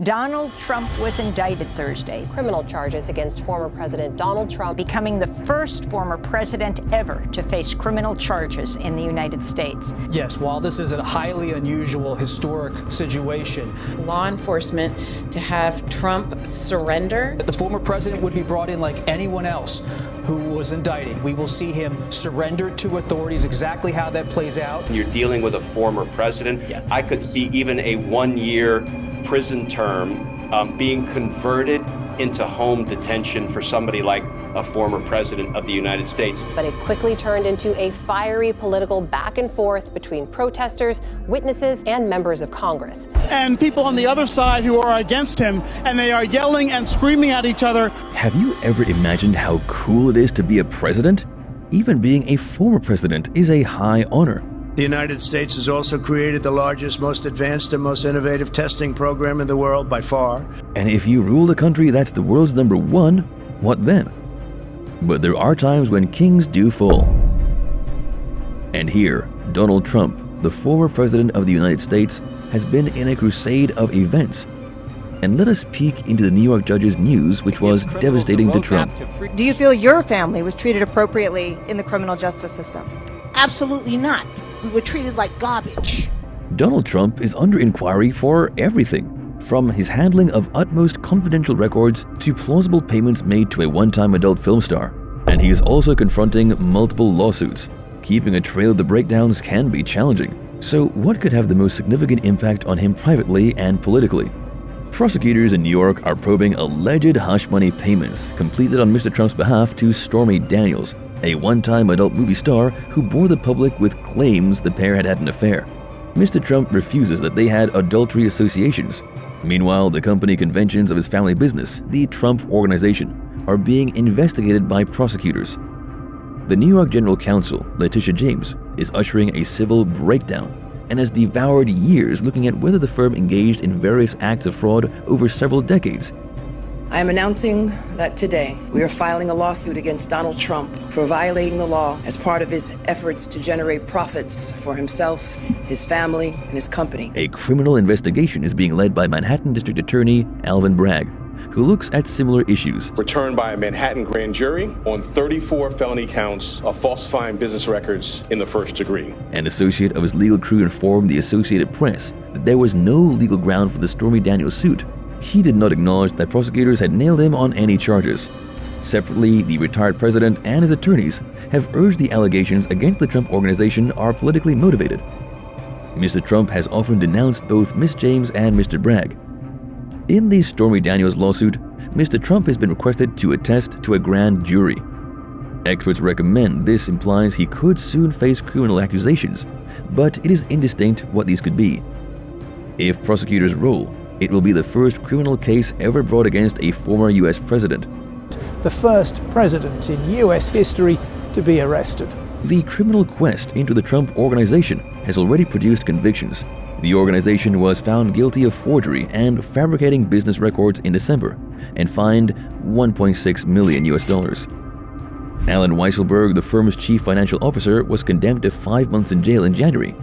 Donald Trump was indicted Thursday. Criminal charges against former President Donald Trump. Becoming the first former president ever to face criminal charges in the United States. Yes, while this is a highly unusual, historic situation. Law enforcement to have Trump surrender. The former president would be brought in like anyone else who was indicted. We will see him surrender to authorities. Exactly how that plays out. You're dealing with a former president. Yeah. I could see even a 1-year prison term being converted into home detention for somebody like a former president of the United States. But it quickly turned into a fiery political back and forth between protesters, witnesses, and members of Congress. And people on the other side who are against him, and they are yelling and screaming at each other. Have you ever imagined how cool it is to be a president? Even being a former president is a high honor. The United States has also created the largest, most advanced, and most innovative testing program in the world by far. And if you rule a country that's the world's #1, what then? But there are times when kings do fall. And here, Donald Trump, the former president of the United States, has been in a crusade of events. And let us peek into the New York judge's news, which was devastating to Trump. Do you feel your family was treated appropriately in the criminal justice system? Absolutely not. We were treated like garbage. Donald Trump is under inquiry for everything, from his handling of utmost confidential records to plausible payments made to a one-time adult film star. And he is also confronting multiple lawsuits. Keeping a trail of the breakdowns can be challenging. So what could have the most significant impact on him privately and politically? Prosecutors in New York are probing alleged hush money payments completed on Mr. Trump's behalf to Stormy Daniels, a one-time adult movie star who bore the public with claims the pair had an affair. Mr. Trump refuses that they had adultery associations. Meanwhile, the company conventions of his family business, the Trump Organization, are being investigated by prosecutors. The New York General Counsel, Letitia James, is ushering a civil breakdown and has devoured years looking at whether the firm engaged in various acts of fraud over several decades. I am announcing that today we are filing a lawsuit against Donald Trump for violating the law as part of his efforts to generate profits for himself, his family, and his company. A criminal investigation is being led by Manhattan District Attorney Alvin Bragg, who looks at similar issues. Returned by a Manhattan grand jury on 34 felony counts of falsifying business records in the first degree. An associate of his legal crew informed the Associated Press that there was no legal ground for the Stormy Daniels suit. He did not acknowledge that prosecutors had nailed him on any charges. Separately, the retired president and his attorneys have urged the allegations against the Trump Organization are politically motivated. Mr. Trump has often denounced both Ms. James and Mr. Bragg. In the Stormy Daniels lawsuit, Mr. Trump has been requested to attest to a grand jury. Experts recommend this implies he could soon face criminal accusations, but it is indistinct what these could be. If prosecutors rule, it will be the first criminal case ever brought against a former U.S. president. The first president in U.S. history to be arrested. The criminal quest into the Trump Organization has already produced convictions. The organization was found guilty of forgery and fabricating business records in December and fined $1.6 million. Alan Weisselberg, the firm's chief financial officer, was condemned to 5 months in jail in January.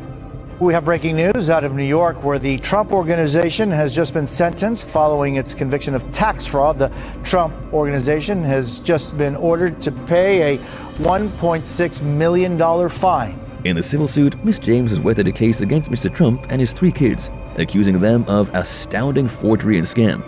We have breaking news out of New York where the Trump Organization has just been sentenced following its conviction of tax fraud. The Trump Organization has just been ordered to pay a $1.6 million fine. In the civil suit, Ms. James has weathered a case against Mr. Trump and his 3 kids, accusing them of astounding forgery and scam.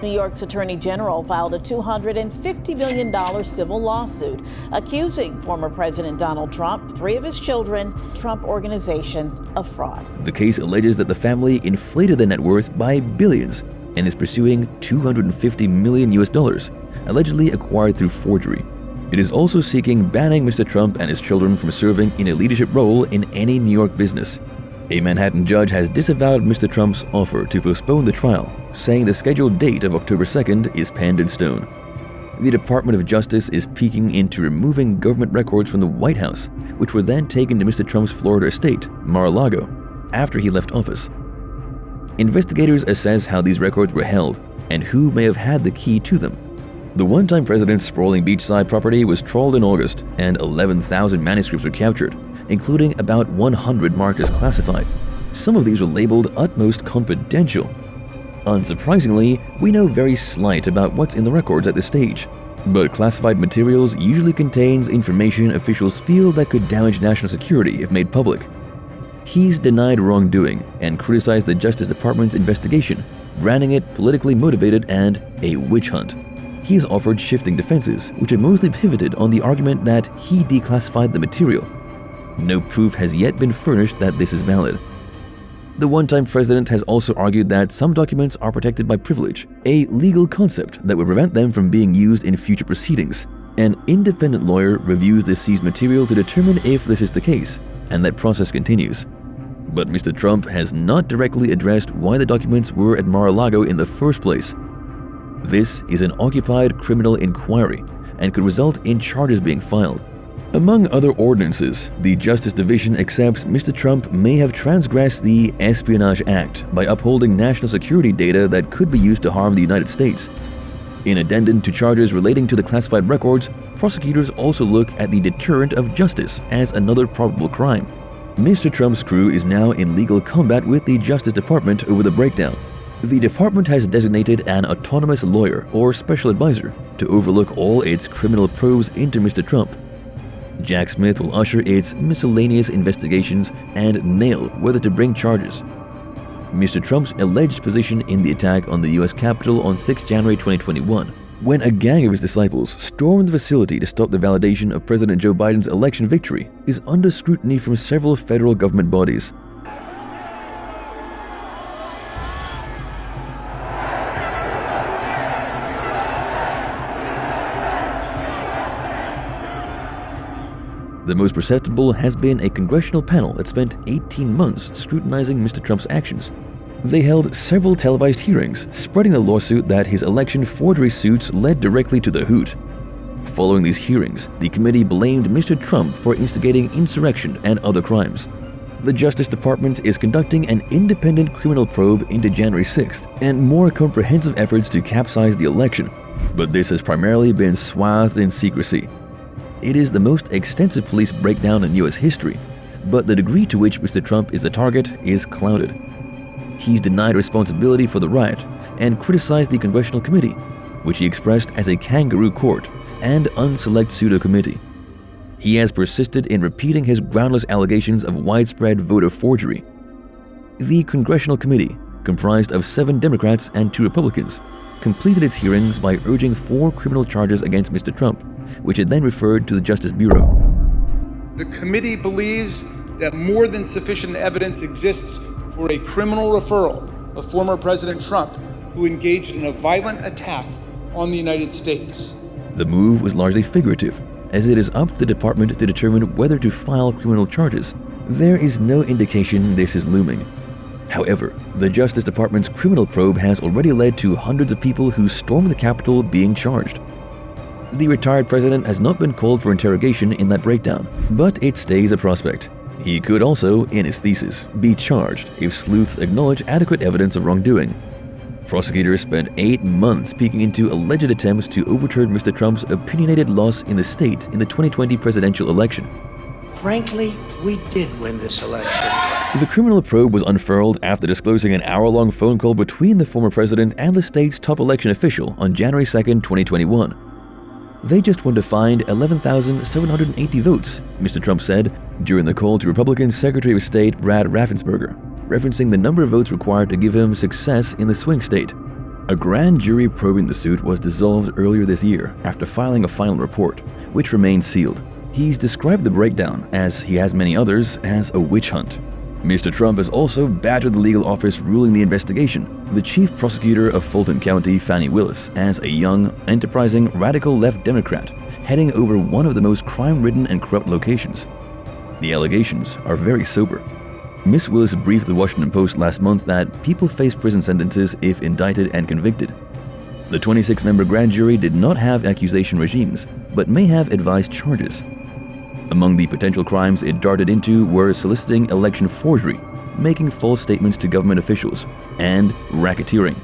New York's Attorney General filed a $250 million civil lawsuit accusing former President Donald Trump, 3 of his children, Trump Organization, of fraud. The case alleges that the family inflated their net worth by billions and is pursuing $250 million, allegedly acquired through forgery. It is also seeking banning Mr. Trump and his children from serving in a leadership role in any New York business. A Manhattan judge has disavowed Mr. Trump's offer to postpone the trial, saying the scheduled date of October 2nd is penned in stone. The Department of Justice is peeking into removing government records from the White House, which were then taken to Mr. Trump's Florida estate, Mar-A-Lago, after he left office. Investigators assess how these records were held and who may have had the key to them. The one-time president's sprawling beachside property was trawled in August, and 11,000 manuscripts were captured, including about 100 marked as classified. Some of these were labeled utmost confidential. Unsurprisingly, we know very slight about what's in the records at this stage. But classified materials usually contains information officials feel that could damage national security if made public. He's denied wrongdoing and criticized the Justice Department's investigation, branding it politically motivated and a witch hunt. He has offered shifting defenses, which have mostly pivoted on the argument that he declassified the material. No proof has yet been furnished that this is valid. The one-time president has also argued that some documents are protected by privilege, a legal concept that would prevent them from being used in future proceedings. An independent lawyer reviews the seized material to determine if this is the case, and that process continues. But Mr. Trump has not directly addressed why the documents were at Mar-A-Lago in the first place. This is an occupied criminal inquiry and could result in charges being filed. Among other ordinances, the Justice Division accepts Mr. Trump may have transgressed the Espionage Act by upholding national security data that could be used to harm the United States. In addendum to charges relating to the classified records, prosecutors also look at the deterrent of justice as another probable crime. Mr. Trump's crew is now in legal combat with the Justice Department over the breakdown. The department has designated an autonomous lawyer or special advisor to overlook all its criminal probes into Mr. Trump. Jack Smith will usher its miscellaneous investigations and nail whether to bring charges. Mr. Trump's alleged position in the attack on the U.S. Capitol on 6 January 2021, when a gang of his disciples stormed the facility to stop the validation of President Joe Biden's election victory, is under scrutiny from several federal government bodies. The most perceptible has been a congressional panel that spent 18 months scrutinizing Mr. Trump's actions. They held several televised hearings, spreading the lawsuit that his election forgery suits led directly to the hoot. Following these hearings, the committee blamed Mr. Trump for instigating insurrection and other crimes. The Justice Department is conducting an independent criminal probe into January 6th and more comprehensive efforts to capsize the election, but this has primarily been swathed in secrecy. It is the most extensive police breakdown in U.S. history, but the degree to which Mr. Trump is the target is clouded. He's denied responsibility for the riot and criticized the congressional committee, which he expressed as a kangaroo court and unselect pseudo-committee. He has persisted in repeating his groundless allegations of widespread voter forgery. The congressional committee, comprised of 7 Democrats and 2 Republicans, completed its hearings by urging 4 criminal charges against Mr. Trump, which it then referred to the Justice Bureau. The committee believes that more than sufficient evidence exists for a criminal referral of former President Trump, who engaged in a violent attack on the United States. The move was largely figurative, as it is up to the department to determine whether to file criminal charges. There is no indication this is looming. However, the Justice Department's criminal probe has already led to hundreds of people who stormed the Capitol being charged. The retired president has not been called for interrogation in that breakdown, but it stays a prospect. He could also, in his thesis, be charged if sleuths acknowledge adequate evidence of wrongdoing. Prosecutors spent 8 months peeking into alleged attempts to overturn Mr. Trump's opinionated loss in the state in the 2020 presidential election. Frankly, we did win this election. The criminal probe was unfurled after disclosing an hour-long phone call between the former president and the state's top election official on January 2, 2021. They just want to find 11,780 votes, Mr. Trump said during the call to Republican Secretary of State Brad Raffensperger, referencing the number of votes required to give him success in the swing state. A grand jury probing the suit was dissolved earlier this year after filing a final report, which remains sealed. He's described the breakdown, as he has many others, as a witch hunt. Mr. Trump has also battered the legal office ruling the investigation, the chief prosecutor of Fulton County, Fani Willis, as a young, enterprising, radical left Democrat heading over one of the most crime-ridden and corrupt locations. The allegations are very sober. Ms. Willis briefed the Washington Post last month that people face prison sentences if indicted and convicted. The 26-member grand jury did not have accusation regimes, but may have advised charges. Among the potential crimes it darted into were soliciting election forgery, making false statements to government officials, and racketeering.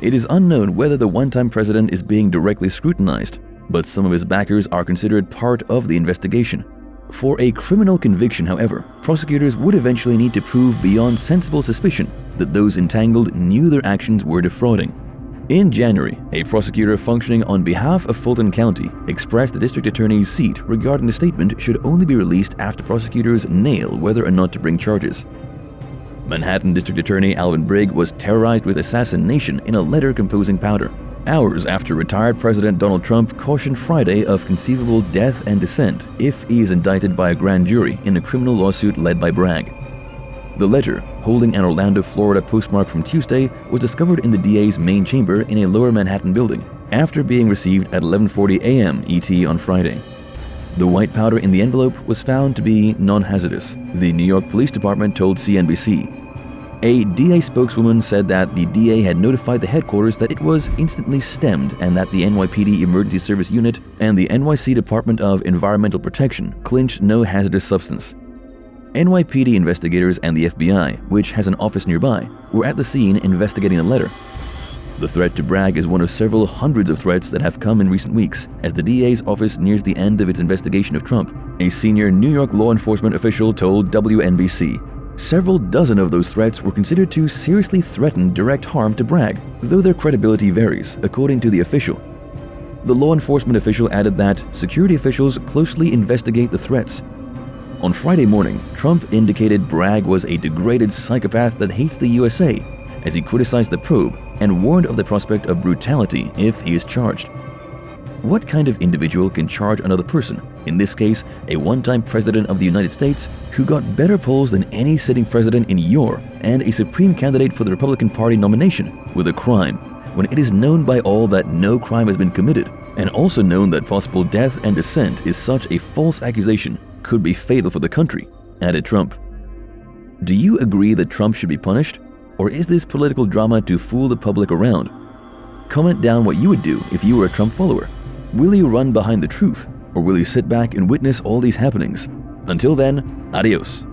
It is unknown whether the one-time president is being directly scrutinized, but some of his backers are considered part of the investigation. For a criminal conviction, however, prosecutors would eventually need to prove beyond sensible suspicion that those entangled knew their actions were defrauding. In January, a prosecutor functioning on behalf of Fulton County expressed the district attorney's seat regarding the statement should only be released after prosecutors nail whether or not to bring charges. Manhattan District Attorney Alvin Bragg was terrorized with assassination in a letter composing powder, hours after retired President Donald Trump cautioned Friday of conceivable death and dissent if he is indicted by a grand jury in a criminal lawsuit led by Bragg. The letter, holding an Orlando, Florida postmark from Tuesday, was discovered in the DA's main chamber in a lower Manhattan building after being received at 11:40 a.m. ET on Friday. The white powder in the envelope was found to be non-hazardous, the New York Police Department told CNBC. A DA spokeswoman said that the DA had notified the headquarters that it was instantly stemmed and that the NYPD Emergency Service Unit and the NYC Department of Environmental Protection clinched no hazardous substance. NYPD investigators and the FBI, which has an office nearby, were at the scene investigating the letter. The threat to Bragg is one of several hundreds of threats that have come in recent weeks as the DA's office nears the end of its investigation of Trump, a senior New York law enforcement official told WNBC. Several dozen of those threats were considered to seriously threaten direct harm to Bragg, though their credibility varies, according to the official. The law enforcement official added that security officials closely investigate the threats. On Friday morning, Trump indicated Bragg was a degraded psychopath that hates the USA, as he criticized the probe and warned of the prospect of brutality if he is charged. What kind of individual can charge another person, in this case, a one-time president of the United States, who got better polls than any sitting president in your and a Supreme candidate for the Republican Party nomination, with a crime, when it is known by all that no crime has been committed, and also known that possible death and dissent is such a false accusation could be fatal for the country, added Trump. Do you agree that Trump should be punished, or is this political drama to fool the public around? Comment down what you would do if you were a Trump follower. Will you run behind the truth, or will you sit back and witness all these happenings? Until then, adios.